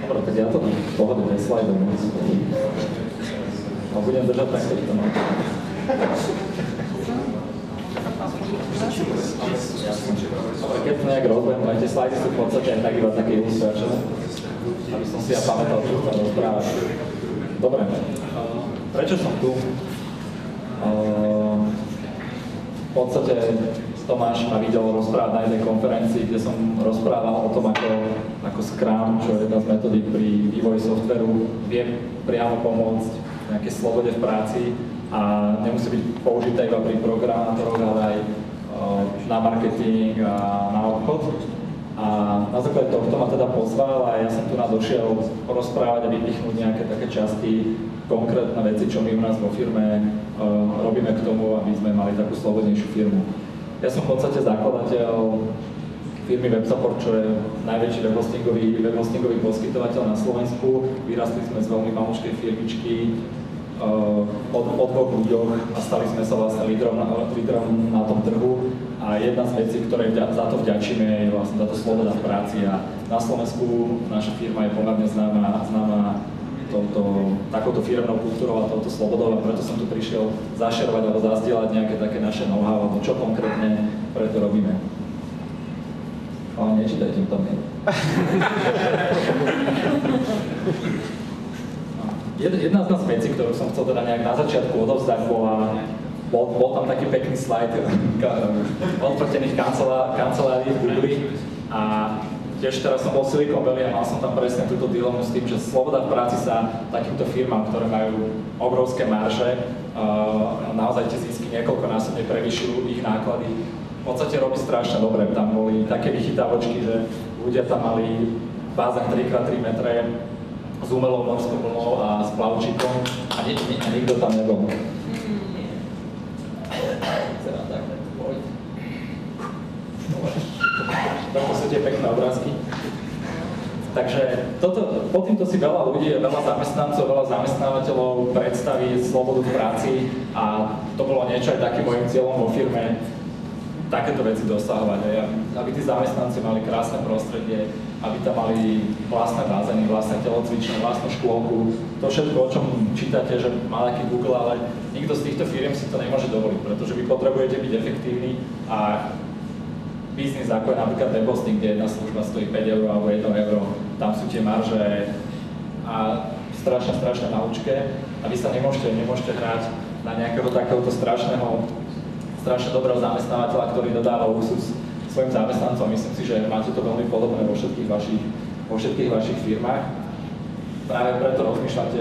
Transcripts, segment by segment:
Dobre, tak ja to tam v pohode bez slajdov a budem držať takto to no. Dobre, keď to nejak rozviem, tak tie slajdy sú v podstate aj tak iba také ilustračné, aby som si ja pamätal, čo chcem rozprávať. Dobre, prečo som tu? V podstate Tomáš ma videl rozprávať na jednej konferencii, kde som rozprával o tom, ako Scrum, čo je jedna z metodík pri vývoji softveru, vie priamo pomôcť nejakej slobode v práci a nemusí byť použité iba pri programátoroch, ale aj na marketing a na obchod. A na základe tohto ma teda pozval a ja som tu došiel porozprávať a vypichnúť nejaké také časti, konkrétne veci, čo my u nás vo firme robíme k tomu, aby sme mali takú slobodnejšiu firmu. Ja som v podstate zakladateľ firmy WebSupport, čo je najväčší webhostingový poskytovateľ na Slovensku. Vyrastli sme z veľmi maličkej firmičky od dvoch ľuďoch a stali sme sa vlastne lídrom na tom trhu. A jedna z vecí, ktoré za to vďačíme, je vlastne táto sloboda v práci. A na Slovensku naša firma je pomerne známa takouto firmnou kultúrou a touto slobodou, a preto som tu prišiel zašerovať alebo zazdieľať nejaké také naše know-how, alebo čo konkrétne preto robíme. Ale nečítajte mi tam. Jedna z nás vecí, ktorú som chcel teda nejak na začiatku odovzdať, bol tam taký pekný slajd odprtených kancelárií v Google a tiež teraz som bol v Silicon Valley a mal som tam presne túto dilemu s tým, že sloboda v práci sa takýmto firmám, ktoré majú obrovské marže, naozaj tie zisky niekoľkonásobne prevyšujú ich náklady, v podstate robí strašne dobre. Tam boli také vychytávočky, že ľudia tam mali v bázach 3x3 metre s umelou morskou vlnou a s plavčíkom a nikto tam nebol. Takto sú tie pekné obrázky. Takže po týmto si veľa ľudí, veľa zamestnancov, veľa zamestnávateľov predstaví slobodu v práci a to bolo niečo aj takým môjim cieľom vo firme, takéto veci dosahovať, aby tí zamestnanci mali krásne prostredie, aby tam mali vlastné bazény, vlastné telocvične, vlastnú škôlku. To všetko, o čom čítate, že má taký Google, ale nikto z týchto firiem si to nemôže dovoliť, pretože vy potrebujete byť efektívni a biznis, ako je napríklad webhosting, kde jedna služba stojí 5 eur alebo 1 euro, tam sú tie marže a strašne naučké a vy sa nemôžete hrať na nejakého takéhoto strašne dobrého zamestnávateľa, ktorý dodáva luxus svojim zamestnancom. Myslím si, že máte to veľmi podobné vo všetkých vašich firmách. Práve preto rozmýšľate.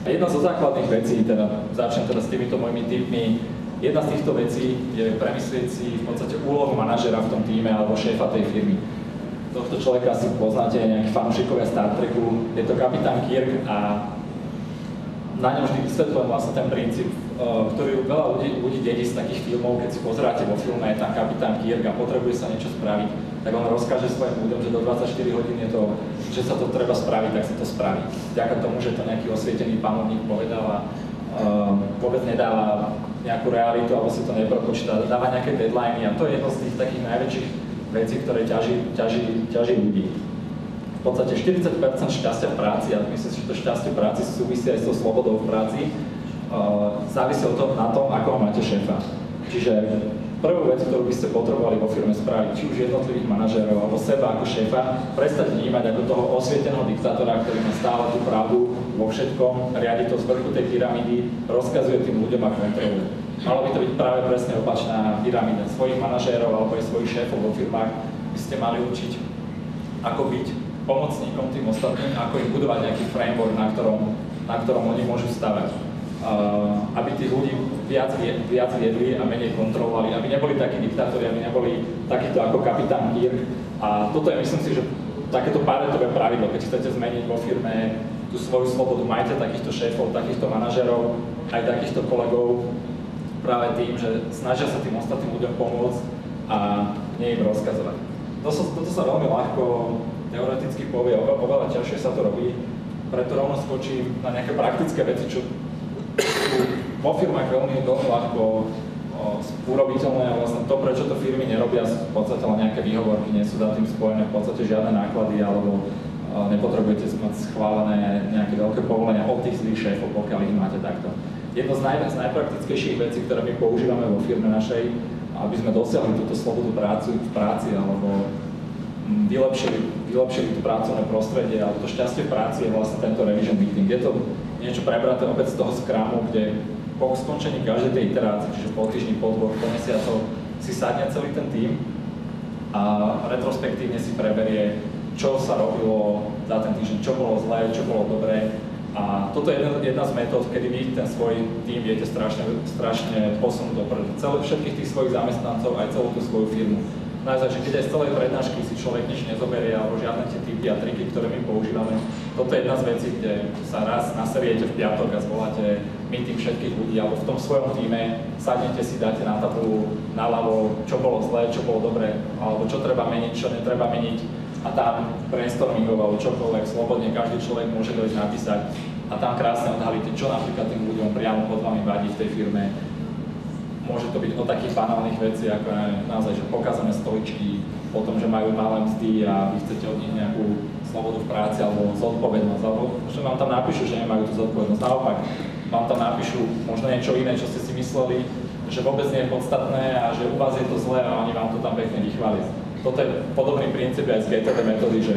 Jedna zo základných vecí, začnem s týmito mojimi tipmi. Jedna z týchto vecí je premyslieť si v podstate úlohu manažera v tom týme alebo šéfa tej firmy. Tohto človeka si poznáte, nejakí fanúšikovia Star Treku, je to kapitán Kirk a na ňom vždy vysvetľujem vlastne ten princíp, ktorý veľa ľudí dedí z takých filmov. Keď si pozeráte vo filme, je tam kapitán Kirk a potrebuje sa niečo spraviť, tak on rozkáže svojim ľuďom, že do 24 hodín je to, že sa to treba spraviť, tak sa to spraví. Vďaka tomu, že to nejaký osvietený panovník povedal a vôbec nedáva nejakú realitu, alebo si to nepropočíta, dáva nejaké deadliny a to je jedno z tých takých najväčších vecí, ktoré ťaží ľudí. V podstate 40% šťastia v práci, a myslím si, že to šťastie v práci súvisí aj s tou slobodou v práci, závisí na tom, ako máte šéfa. Čiže prvú vec, ktorú by ste potrebovali vo firme spraviť, či už jednotlivých manažérov alebo seba ako šéfa, prestať vnímať ako toho osvieteného diktátora, ktorý má stále tú pravdu vo všetkom, riadi to z vrchu tej pyramídy, rozkazuje tým ľuďom a kontroluje. Malo by to byť práve presne opačná pyramída. Svojich manažérov alebo aj svojich šéfov vo firmách by ste mali učiť, ako byť pomocníkom tým ostatným, ako im budovať nejaký framework, na ktorom oni môžu stavať. Aby tých ľudí viac viedli a menej kontrolovali, aby neboli takí diktátori, aby neboli takíto ako kapitán Kirk. A toto je, myslím si, že takéto paretové pravidlo, keď chcete zmeniť vo firme tú svoju slobodu, majte takýchto šéfov, takýchto manažerov, aj takýchto kolegov práve tým, že snažia sa tým ostatným ľuďom pomôcť a nie im rozkazovať. Toto sa veľmi ľahko teoreticky povie, oveľa ťažšie sa to robí, preto rovno skočím na nejaké praktické veci, čo vo firmách veľmi ľahko urobiteľné a vlastne to, prečo to firmy nerobia, sú v podstate len nejaké výhovorky, nie sú za tým spojené v podstate žiadne náklady alebo nepotrebujete mať schválené nejaké veľké povolenia od tých zlých šéfov, pokiaľ ich máte takto. Jedno z najpraktickejších vecí, ktoré my používame vo firme našej, aby sme dosiahli túto slobodu v práci alebo vylepšili tú pracovné prostredie alebo to šťastie v práci je vlastne tento revision meeting. Je to niečo prebraté opäť z toho Scrumu, kde po skončení každej tej iterácie, čiže po týždni, po dvoch, po mesiacoch, si sadne celý ten tím a retrospektívne si preberie, čo sa robilo za ten týždeň, čo bolo zlé, čo bolo dobré. A toto je jedna z metód, kedy vy ten svoj tím viete strašne posunúť dopredu. Všetkých tých svojich zamestnancov, aj celú tú svoju firmu. Naozaj, že keď aj z celej prednášky si človek nič nezoberie, alebo žiadne tie tipy a triky, ktoré my používame, toto je jedna z vecí, kde sa raz naseriete v piatok a zvoláte meeting všetkých ľudí, alebo v tom svojom tíme sadnete si, dáte na tabulu naľavo, čo bolo zlé, čo bolo dobré, alebo čo treba meniť, čo netreba meniť. A tam brainstormingov alebo čokoľvek, slobodne každý človek môže dojsť napísať a tam krásne odhalíte, čo napríklad tým ľuďom priamo pod vami vadí v tej firme. Môže to byť o takých banálnych veciach, ako naozaj, že pokazané stoličky, o tom, že majú malé mzdy a vy chcete od nich nejakú slobodu v práci alebo zodpovednosť, alebo že vám tam napíšu, že nemajú tú zodpovednosť. Naopak, vám tam napíšu možno niečo iné, čo ste si mysleli, že vôbec nie je podstatné a že u vás je to zlé a oni vám to tam pekne vychvália. Toto je podobný princíp aj z GTD metódy, že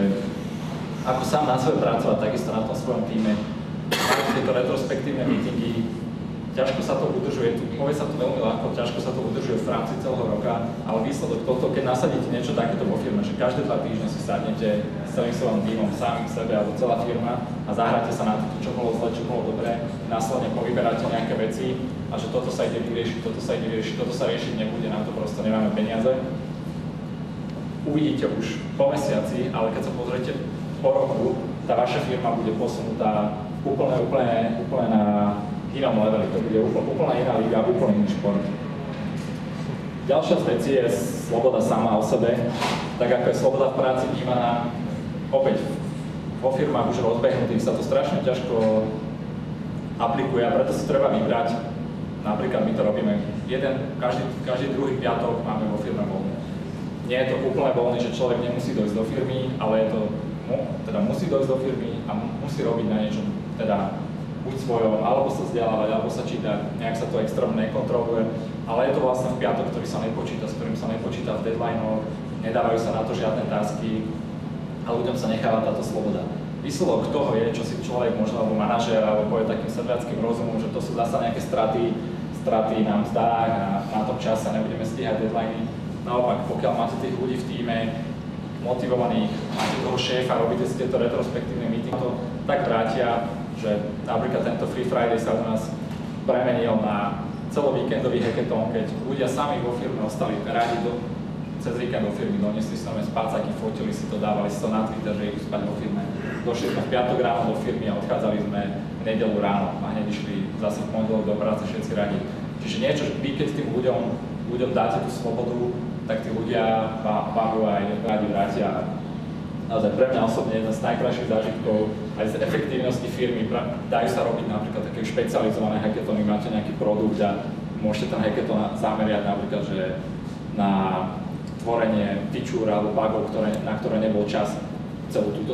ako sám na sebe pracovať, takisto na tom svojom týme, máte tieto retrospektívne meetingy, ťažko sa to udržuje, povie sa to veľmi ľahko, ťažko sa to udržuje v rámci celého roka, ale výsledok toto, keď nasadíte niečo takéto vo firme, že každé 2 týždne si sadnete s celým svojím tímom, sám k sebe alebo celá firma a zahráte sa na to, čo bolo zle, čo bolo dobré, následne povyberáte nejaké veci a že toto sa ide vyriešiť, toto sa ide vyriešiť, toto sa riešiť nebude, na to proste nemáme peniaze. Uvidíte už po mesiaci, ale keď sa pozriete po roku, tá vaša firma bude posunutá úplne na inom leveli. To bude úplne iná liga, úplne iný šport. Ďalšia z vecí je sloboda sama o sebe. Tak ako je sloboda v práci vnímaná, opäť vo firmách už rozbehnutých sa to strašne ťažko aplikuje a preto si treba vybrať. Napríklad my to robíme každý druhý piatok máme vo firme voľný. Nie je to úplne voľný, že človek nemusí dojsť do firmy, ale je to, teda musí dojsť do firmy a musí robiť na niečom, teda buď svojom, alebo sa vzdelávať, alebo sa čítať, nejak sa to extrémne nekontroluje, ale je to vlastne v piatok, ktorý sa nepočíta, s ktorým sa nepočíta v deadline-och, nedávajú sa na to žiadne tasky a ľuďom sa necháva táto sloboda. Výsledok toho je, čo si človek možno, alebo manažér, alebo povie takým sedliackým rozumom, že to sú zasa nejaké straty na mzdách a na tom čase nebudeme stíhať deadline. Naopak, pokiaľ máte tých ľudí v tíme, motivovaných, máte toho šéfa, robíte si tieto retrospektívne meetingy, to tak vrátia, že napríklad tento Free Friday sa u nás premenil na celovíkendový hackathon, keď ľudia sami vo firme ostali radi cez víkend do firmy, doniesli si nové spácaky, fotili si to, dávali si to na Twitter, že idú spať vo firme. Došli sme v piatok ráno do firmy a odchádzali sme v nedeľu ráno a hneď išli zase v pondelok do práce všetci radi. Čiže niečo, vy keď tým ľuďom dáte tú slobodu, tak tí ľudia vám ju aj radi vrátia. Naozaj pre mňa osobne jeden z najkrajších zážitkov aj z efektívnosti firmy, dajú sa robiť napríklad také špecializované hackathony, máte nejaký produkt a môžete ten hackathon zameriať napríklad, že na tvorenie feature alebo bugov, na ktoré nebol čas celý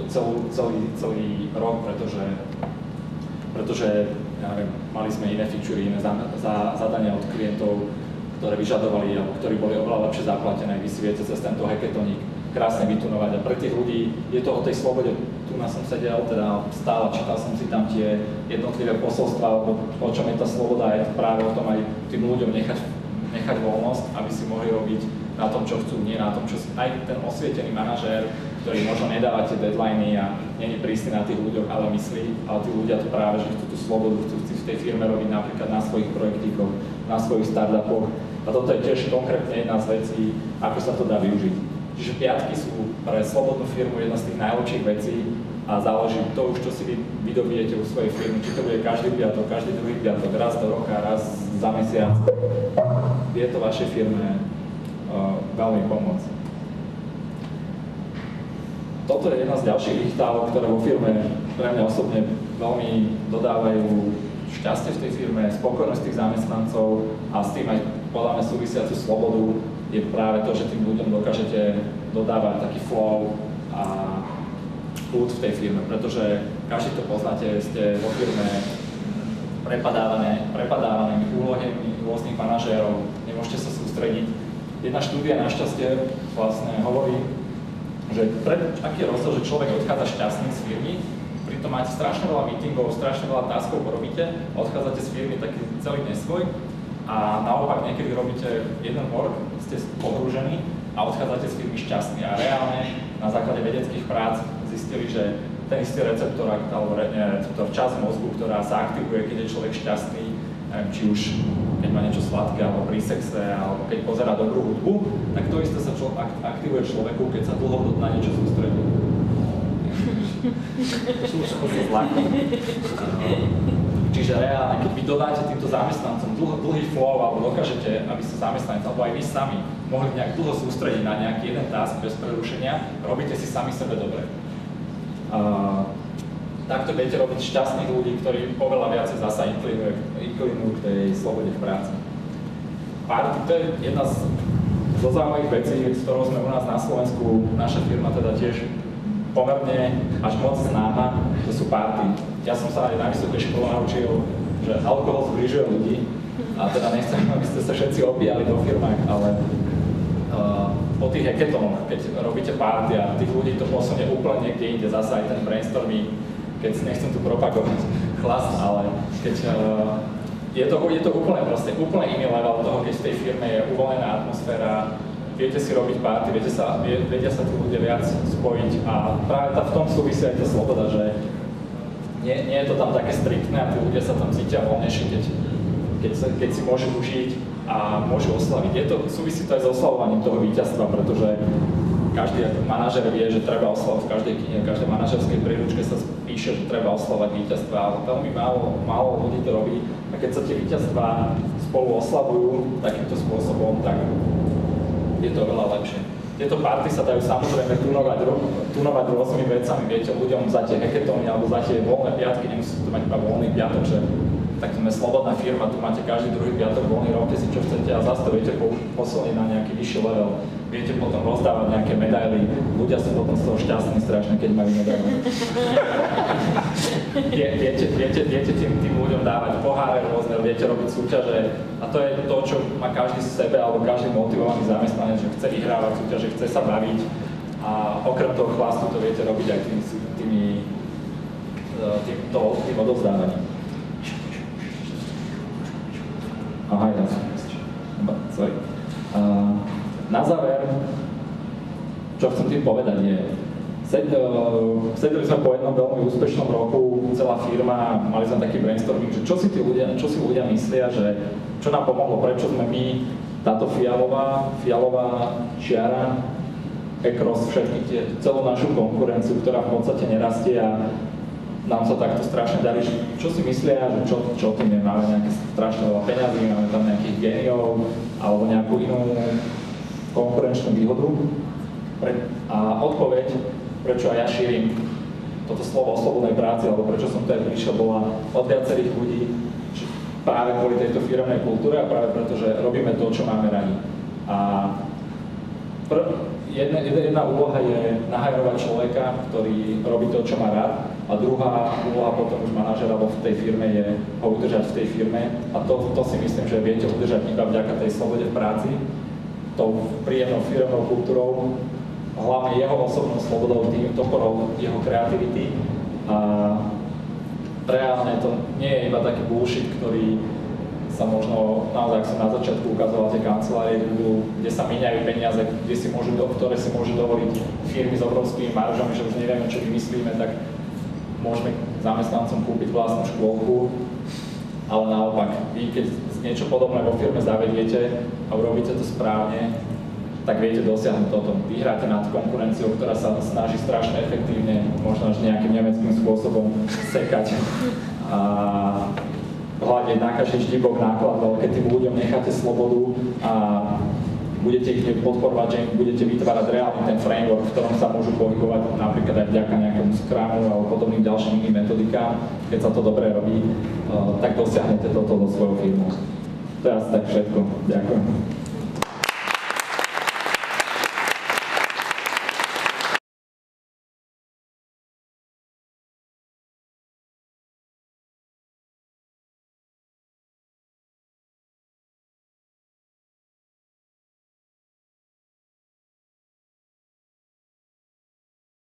rok, pretože ja neviem, mali sme iné feature, iné zadania od klientov, ktoré vyžadovali alebo ktorí boli oveľa lepšie zaplatené. Vy si viete cez tento hackathonik krásne vytunovať a pre tých ľudí je to o tej slobode. Tu som sedel, teda stál a čítal som si tam tie jednotlivé posolstvá, o čom je tá sloboda, je to práve o tom aj tým ľuďom nechať voľnosť, aby si mohli robiť na tom, čo chcú, nie na tom, čo si aj ten osvietený manažér, ktorý možno nedáva tie deadliny a nie je prísny na tých ľuďoch, ale myslí, ale tí ľudia to práve, že chcú tú slobodu, chcú v tej firme robiť napríklad na svojich projektíkoch, na svojich startupoch. A toto je tiež konkrétne jedna z vecí, ako sa to dá využiť. Čiže piatky sú pre slobodnú firmu jedna z tých najlepších vecí a záleží to už, čo si vydobijete u svojej firmy, či to bude každý piatok, každý druhý piatok, raz do roka, raz za mesiac. Je to vašej firme veľmi pomôcť. Toto je jedna z ďalších dichtálov, ktoré vo firme pre mňa osobne veľmi dodávajú šťastie v tej firme, spokojnosť tých zamestnancov a s tým aj podľa mňa súvisiacu slobodu je práve to, že tým ľuďom dokážete dodávať taký flow a kľud v tej firme, pretože každý to poznáte, ste vo firme prepadávanými úlohami rôznych manažérov, nemôžete sa sústrediť. Jedna štúdia našťastie vlastne hovorí, že aký je rozdiel, že človek odchádza šťastný z firmy, pritom máte strašne veľa meetingov, strašne veľa taskov robíte, odchádzate z firmy taký celý nesvoj a naopak niekedy robíte jeden work, ste pohrúžení a odchádzate z firmy šťastný a reálne na základe vedeckých prác zistili, že ten istý receptor, alebo receptor časť mozgu, ktorá sa aktivuje, keď je človek šťastný, či už keď má niečo sladké, alebo pri sexe, alebo keď pozerá dobrú hudbu, tak to isté sa aktivuje človeku, keď sa dlho na niečo sústredí. Čiže reálne, keď vy dodáte týmto zamestnancom dlhý flow, alebo dokážete, aby sa zamestnanci, alebo aj vy sami mohli nejak dlho sústrediť na nejaký jeden task bez prerušenia, robíte si sami sebe dobre. Takto viete robiť šťastných ľudí, ktorí oveľa viacej zasa inklinujú k tej slobode v práci. Party, to je jedna zo zaujímavých vecí, s ktorou sme u nás na Slovensku, naša firma teda tiež pomerne až moc známa, to sú party. Ja som sa aj na vysokej škole naučil, že alkohol zbližuje ľudí a teda nechcem, aby ste sa všetci opíjali vo firmách, ale po tých hackathónoch, keď robíte party a tých ľudí to posunie úplne niekde inde, zasa aj ten brainstorming, keď nechcem tu propagovať chlas, ale keď je to úplne iný level toho, keď v tej firme je uvoľnená atmosféra, viete si robiť party, vedia sa tí ľudia viac spojiť a práve v tom súvisí aj tá sloboda, že nie je to tam také striktné a tí ľudia sa tam cítia voľnejšie, keď si môžu užiť a môžu oslaviť. Súvisí to aj s oslavovaním toho víťazstva, pretože každý manažer vie, že treba oslavovať v každej knihe, v každej manažerskej príručke sa píše, že treba oslavovať víťazstva, ale veľmi málo ľudí to robí. A keď sa tie víťazstvá spolu oslavujú takýmto spôsobom, tak je to veľa lepšie. Tieto party sa dajú samozrejme tunovať rôznymi vecami. Viete, ľuďom za tie hackathony alebo za tie voľné piatky, nemusíte to mať iba voľný piatok, že tak sme slobodná firma, tu máte každý druhý piatok voľný, robte si čo chcete a zase to viete posilniť na nejaký vyšší level. Viete potom rozdávať nejaké medaily, ľudia sú potom z toho šťastní strašne, keď majú medaily. Viete tým ľuďom dávať poháre rôzne, viete robiť súťaže a to je to, čo má každý z sebe alebo každý motivovaný zamestnanec, že chce vyhrávať súťaže, chce sa baviť a okrem toho chlastu to viete robiť aj tým odovzdávaním. Aha, ja som. Sorry. Na záver, čo chcem tým povedať je, sedeli sme po jednom veľmi úspešnom roku, celá firma, mali sme taký brainstorming, že čo si ľudia myslia, že čo nám pomohlo, prečo sme my, táto fialová čiara, across celú našu konkurenciu, ktorá v podstate nerastie a nám sa takto strašne darí, čo si myslia, že čo tým je, máme nejaké strašne veľa peňazí, máme tam nejakých géniov alebo nejakú inú konkurenčnú výhodu. A odpoveď, prečo aj ja šírim toto slovo o slobodnej práci, alebo prečo som tutaj prišiel, bola od viacerých ľudí práve kvôli tejto firemnej kultúre a práve preto, že robíme to, čo máme radi. A jedna úloha je nahajrovať človeka, ktorý robí to, čo má rád, a druhá úloha potom už manažera v tej firme je ho udržať v tej firme a to si myslím, že viete udržať iba vďaka tej slobode v práci, tou príjemnou firemnou kultúrou, hlavne jeho osobnou slobodou, tým toporou jeho kreativity a reálne to nie je iba taký bullshit, ktorý sa možno, naozaj, ak som na začiatku ukazoval tie kancelárie Google, kde sa míňajú peniaze, ktoré si môžu dovoliť firmy s obrovskými maržami, že už nevieme, čo vymyslíme, tak môžeme zamestnancom kúpiť vlastnú škôlku, ale naopak, vy keď niečo podobné vo firme zavediete a urobíte to správne, tak viete dosiahnuť toto. Vyhráte nad konkurenciou, ktorá sa snaží strašne efektívne, možno až nejakým nemeckým spôsobom sekať a hľadiť na každý štýbok náklad, ale keď tým ľuďom necháte slobodu a budete ich podporovať, že budete vytvárať reálne ten framework, v ktorom sa môžu pohybovať napríklad aj vďaka nejakému Scrumu alebo podobným ďalším iným metodikám, keď sa to dobre robí, tak dosiahnete toto do svojho firmu. To je asi tak všetko. Ďakujem.